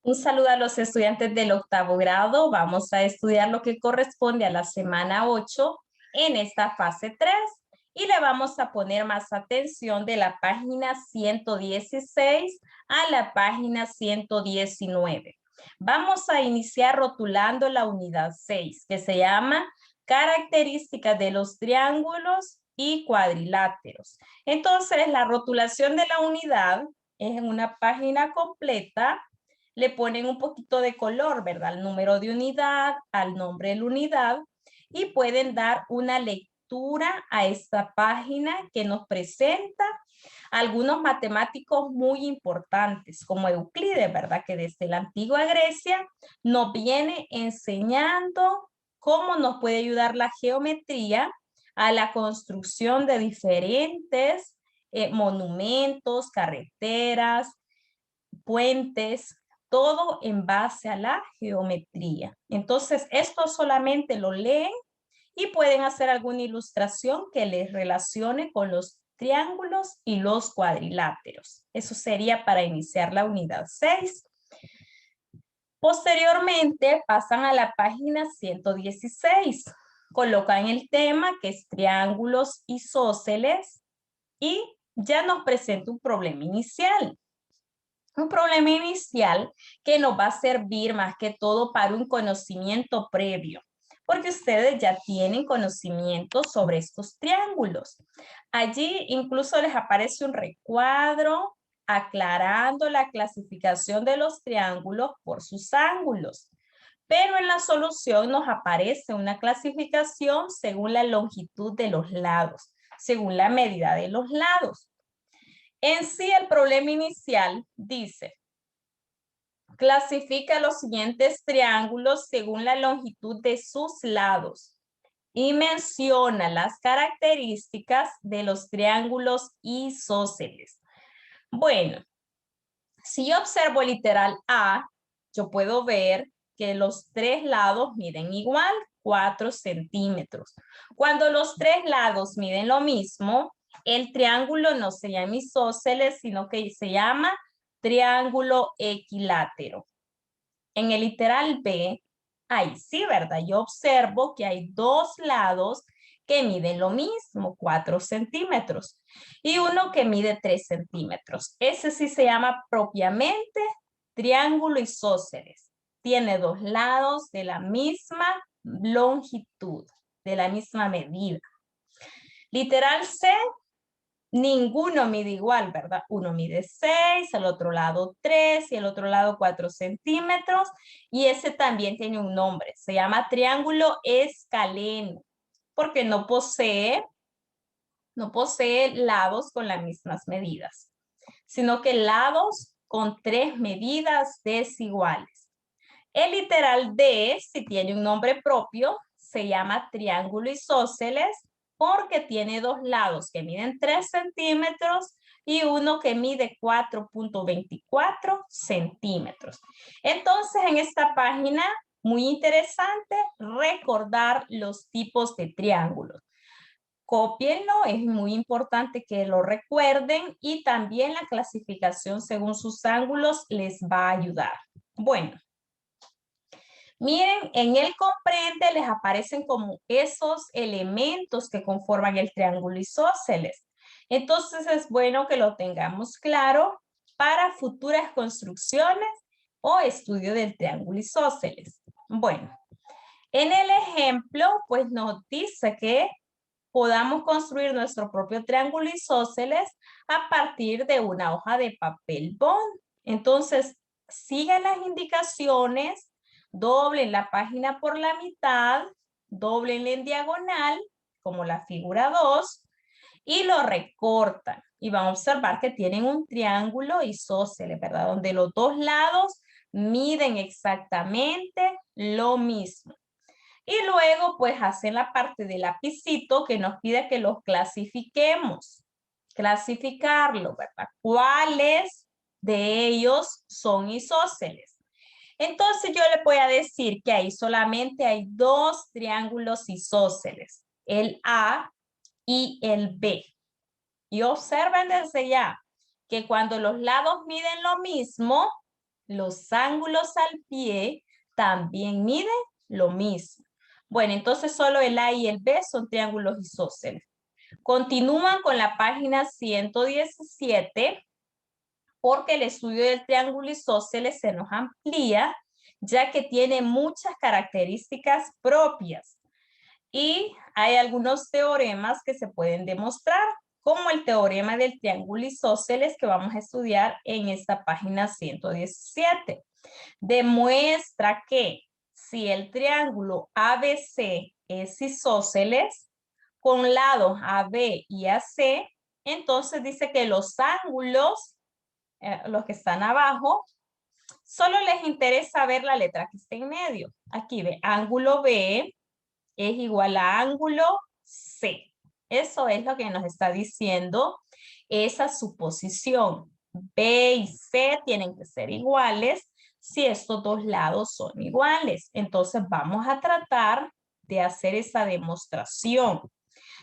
Un saludo a los estudiantes del octavo grado. Vamos a estudiar lo que corresponde a la semana 8 en esta fase 3 y le vamos a poner más atención de la página 116 a la página 119. Vamos a iniciar rotulando la unidad 6, que se llama Características de los triángulos y cuadriláteros. Entonces, la rotulación de la unidad es en una página completa. Le ponen un poquito de color, ¿verdad? El número de unidad, al nombre de la unidad, y pueden dar una lectura a esta página que nos presenta algunos matemáticos muy importantes, como Euclides, ¿verdad? Que desde la antigua Grecia nos viene enseñando cómo nos puede ayudar la geometría a la construcción de diferentes monumentos, carreteras, puentes, todo en base a la geometría. Entonces, esto solamente lo leen y pueden hacer alguna ilustración que les relacione con los triángulos y los cuadriláteros. Eso sería para iniciar la unidad 6. Posteriormente pasan a la página 116. Colocan el tema que es triángulos isósceles y ya nos presenta un problema inicial. Un problema inicial que nos va a servir más que todo para un conocimiento previo, porque ustedes ya tienen conocimiento sobre estos triángulos. Allí incluso les aparece un recuadro aclarando la clasificación de los triángulos por sus ángulos. Pero en la solución nos aparece una clasificación según la longitud de los lados, según la medida de los lados. En sí, el problema inicial dice, clasifica los siguientes triángulos según la longitud de sus lados y menciona las características de los triángulos isósceles. Bueno, si yo observo el literal A, yo puedo ver que los tres lados miden igual, 4 centímetros. Cuando los tres lados miden lo mismo, el triángulo no se llama isósceles, sino que se llama triángulo equilátero. En el literal B, ahí sí, ¿verdad? Yo observo que hay dos lados que miden lo mismo, 4 centímetros, y uno que mide 3 centímetros. Ese sí se llama propiamente triángulo isósceles. Tiene dos lados de la misma longitud, de la misma medida. Literal C, ninguno mide igual, ¿verdad? Uno mide 6, el otro lado 3 y el otro lado 4 centímetros. Y ese también tiene un nombre. Se llama triángulo escaleno porque no posee lados con las mismas medidas, sino que lados con 3 medidas desiguales. El literal D, si tiene un nombre propio, se llama triángulo isósceles porque tiene dos lados que miden 3 centímetros y uno que mide 4.24 centímetros. Entonces, en esta página, muy interesante recordar los tipos de triángulos. Cópienlo, es muy importante que lo recuerden y también la clasificación según sus ángulos les va a ayudar. Bueno. Miren, en el comprende les aparecen como esos elementos que conforman el triángulo isósceles. Entonces es bueno que lo tengamos claro para futuras construcciones o estudio del triángulo isósceles. Bueno, en el ejemplo, pues nos dice que podamos construir nuestro propio triángulo isósceles a partir de una hoja de papel bond. Entonces, sigan las indicaciones. Doblen la página por la mitad, doblenle en diagonal, como la figura 2, y lo recortan. Y van a observar que tienen un triángulo isósceles, ¿verdad? Donde los dos lados miden exactamente lo mismo. Y luego, pues, hacen la parte del lapicito que nos pide que los clasifiquemos. Clasificarlo, ¿verdad? ¿Cuáles de ellos son isósceles? Entonces yo le voy a decir que ahí solamente hay dos triángulos isósceles, el A y el B. Y observen desde ya que cuando los lados miden lo mismo, Los ángulos al pie también miden lo mismo. Bueno, entonces solo el A y el B son triángulos isósceles. Continúan con la página 117 porque el estudio del triángulo isósceles se nos amplía ya que tiene muchas características propias y hay algunos teoremas que se pueden demostrar, como el teorema del triángulo isósceles que vamos a estudiar en esta página 117. Demuestra que si el triángulo ABC es isósceles con lados AB y AC, entonces dice que los ángulos, los que están abajo, solo les interesa ver la letra que está en medio. Aquí ve, ángulo B es igual a ángulo C. Eso es lo que nos está diciendo esa suposición. B y C tienen que ser iguales si estos dos lados son iguales. Entonces vamos a tratar de hacer esa demostración.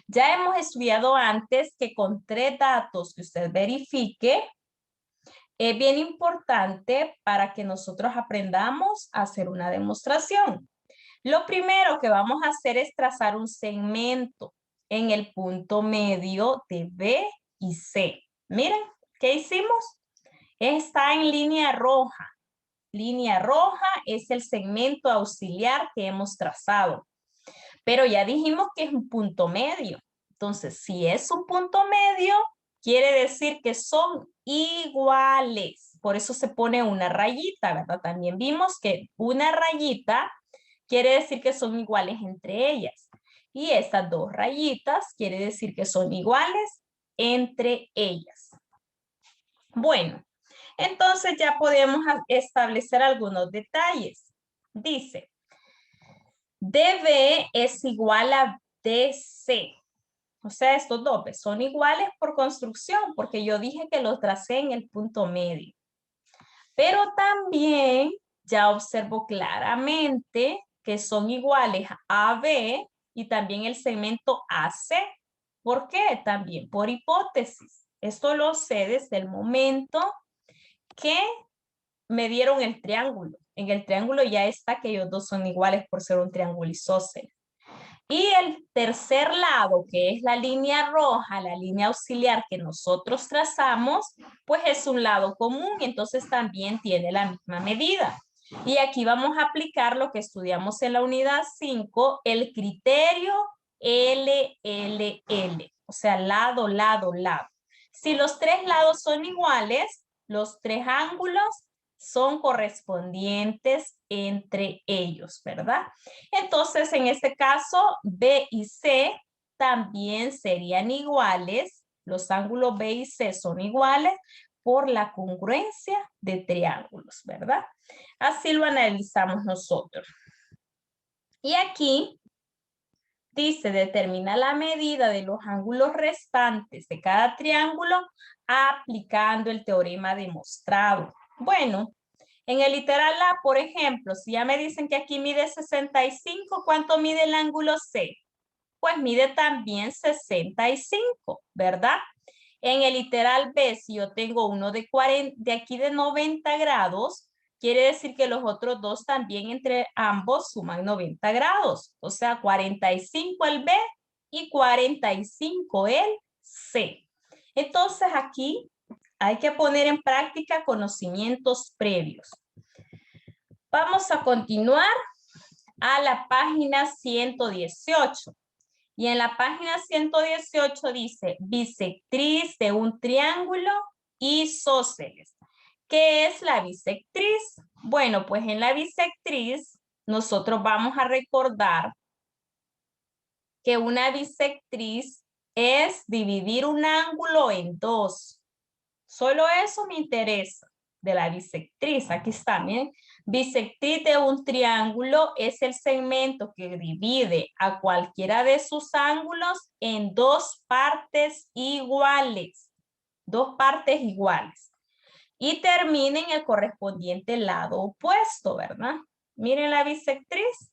Ya hemos estudiado antes que con 3 datos que usted verifique, es bien importante para que nosotros aprendamos a hacer una demostración. Lo primero que vamos a hacer es trazar un segmento en el punto medio de B y C. Miren, ¿qué hicimos? Está en línea roja. Línea roja es el segmento auxiliar que hemos trazado. Pero ya dijimos que es un punto medio. Entonces, si es un punto medio, quiere decir que son iguales. Por eso se pone una rayita, ¿verdad? También vimos que una rayita quiere decir que son iguales entre ellas. Y estas 2 rayitas quiere decir que son iguales entre ellas. Bueno, entonces ya podemos establecer algunos detalles. Dice, DB es igual a DC. O sea, estos dos son iguales por construcción, porque yo dije que los tracé en el punto medio. Pero también ya observo claramente que son iguales a B y también el segmento AC. ¿Por qué? También por hipótesis. Esto lo sé desde el momento que me dieron el triángulo. En el triángulo ya está que ellos dos son iguales por ser un triángulo isósceles. Y el tercer lado, que es la línea roja, la línea auxiliar que nosotros trazamos, pues es un lado común, entonces también tiene la misma medida. Y aquí vamos a aplicar lo que estudiamos en la unidad 5, el criterio LLL, o sea, lado, lado, lado. Si los 3 lados son iguales, los 3 ángulos son correspondientes entre ellos, ¿verdad? Entonces, en este caso, B y C también serían iguales. Los ángulos B y C son iguales por la congruencia de triángulos, ¿verdad? Así lo analizamos nosotros. Y aquí dice, determina la medida de los ángulos restantes de cada triángulo aplicando el teorema demostrado. Bueno, en el literal A, por ejemplo, si ya me dicen que aquí mide 65, ¿cuánto mide el ángulo C? Pues mide también 65, ¿verdad? En el literal B, si yo tengo uno de aquí de 90 grados, quiere decir que los otros dos también entre ambos suman 90 grados. O sea, 45 el B y 45 el C. Entonces aquí hay que poner en práctica conocimientos previos. Vamos a continuar a la página 118. Y en la página 118 dice bisectriz de un triángulo isósceles. ¿Qué es la bisectriz? Bueno, pues en la bisectriz nosotros vamos a recordar que una bisectriz es dividir un ángulo en 2. Solo eso me interesa de la bisectriz. Aquí está, miren. Bisectriz de un triángulo es el segmento que divide a cualquiera de sus ángulos en 2 partes iguales. 2 partes iguales. Y termina en el correspondiente lado opuesto, ¿verdad? Miren la bisectriz.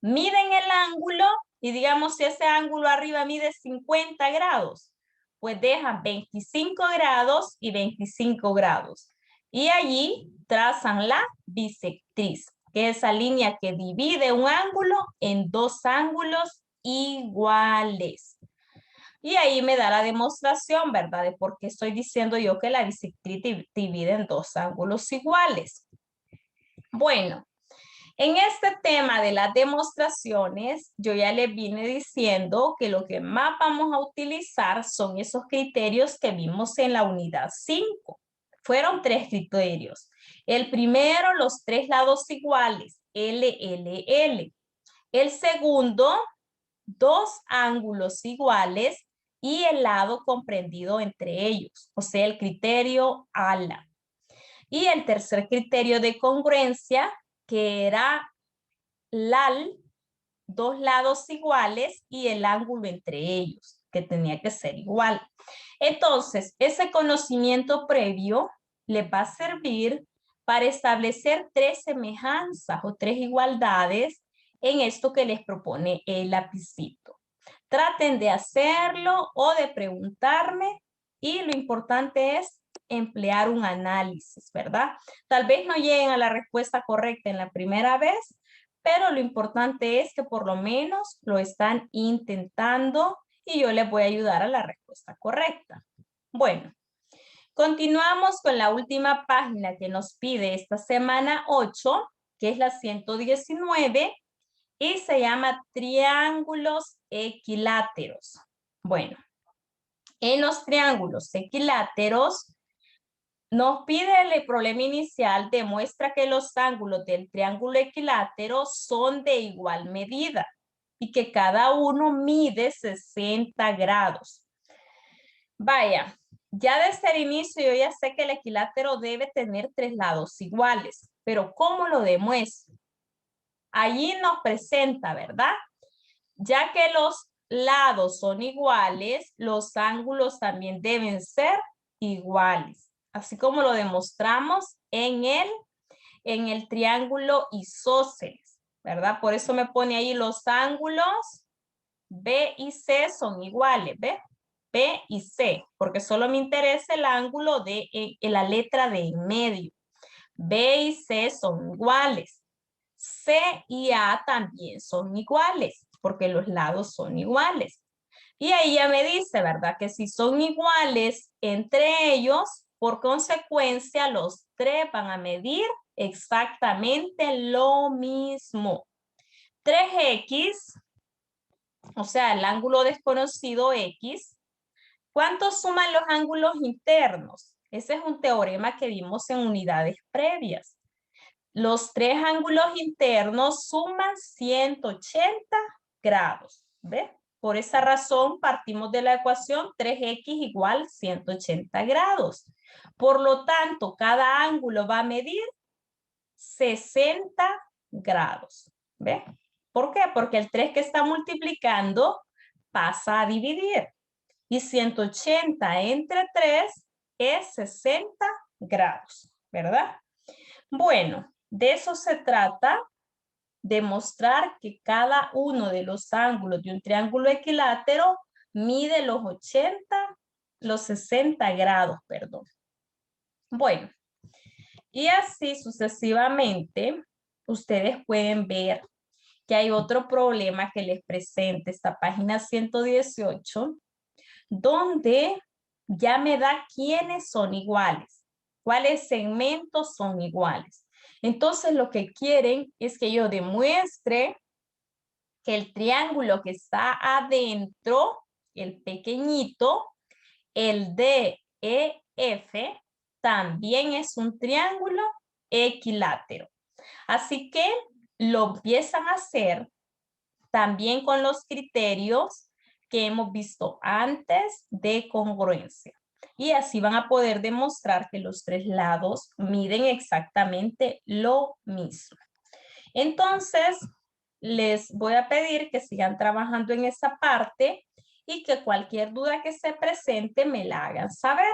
Miden el ángulo y digamos si ese ángulo arriba mide 50 grados, pues dejan 25 grados y 25 grados. Y allí trazan la bisectriz, que es esa línea que divide un ángulo en dos ángulos iguales. Y ahí me da la demostración, ¿verdad? De por qué estoy diciendo yo que la bisectriz divide en dos ángulos iguales. Bueno, en este tema de las demostraciones, yo ya les vine diciendo que lo que más vamos a utilizar son esos criterios que vimos en la unidad 5. Fueron 3 criterios. El primero, los 3 lados iguales, L, L, L. El segundo, 2 ángulos iguales y el lado comprendido entre ellos, o sea, el criterio ALA. Y el tercer criterio de congruencia, que era LAL, 2 lados iguales y el ángulo entre ellos, que tenía que ser igual. Entonces, ese conocimiento previo les va a servir para establecer 3 semejanzas o 3 igualdades en esto que les propone el lapicito. Traten de hacerlo o de preguntarme y lo importante es emplear un análisis, ¿verdad? Tal vez no lleguen a la respuesta correcta en la primera vez, pero lo importante es que por lo menos lo están intentando y yo les voy a ayudar a la respuesta correcta. Bueno, continuamos con la última página que nos pide esta semana 8, que es la 119, y se llama triángulos equiláteros. Bueno, en los triángulos equiláteros nos pide el problema inicial, demuestra que los ángulos del triángulo equilátero son de igual medida y que cada uno mide 60 grados. Vaya, ya desde el inicio yo ya sé que el equilátero debe tener 3 lados iguales, pero ¿cómo lo demuestro? Allí nos presenta, ¿verdad? Ya que los lados son iguales, los ángulos también deben ser iguales. Así como lo demostramos en el triángulo isósceles, ¿verdad? Por eso me pone ahí los ángulos B y C son iguales, ¿ve? B y C, porque solo me interesa el ángulo de la letra de en medio. B y C son iguales. C y A también son iguales, porque los lados son iguales. Y ahí ya me dice, ¿verdad? Que si son iguales entre ellos, por consecuencia, los 3 van a medir exactamente lo mismo. 3x, o sea, el ángulo desconocido x, ¿cuántos suman los ángulos internos? Ese es un teorema que vimos en unidades previas. Los 3 ángulos internos suman 180 grados, ¿ves? Por esa razón partimos de la ecuación 3x igual 180 grados. Por lo tanto, cada ángulo va a medir 60 grados, ¿ves? ¿Por qué? Porque el 3 que está multiplicando pasa a dividir. Y 180 entre 3 es 60 grados, ¿verdad? Bueno, de eso se trata, demostrar que cada uno de los ángulos de un triángulo equilátero mide los 60 grados, perdón. Bueno, y así sucesivamente, ustedes pueden ver que hay otro problema que les presenta esta página 118, donde ya me da quiénes son iguales, cuáles segmentos son iguales. Entonces lo que quieren es que yo demuestre que el triángulo que está adentro, el pequeñito, el DEF, también es un triángulo equilátero. Así que lo empiezan a hacer también con los criterios que hemos visto antes de congruencia. Y así van a poder demostrar que los 3 lados miden exactamente lo mismo. Entonces, les voy a pedir que sigan trabajando en esa parte y que cualquier duda que se presente me la hagan saber.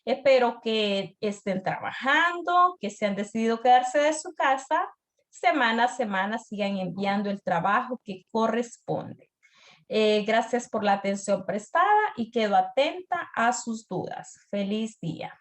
Espero que estén trabajando, que se han decidido quedarse de su casa. Semana a semana sigan enviando el trabajo que corresponde. Gracias por la atención prestada y quedo atenta a sus dudas. Feliz día.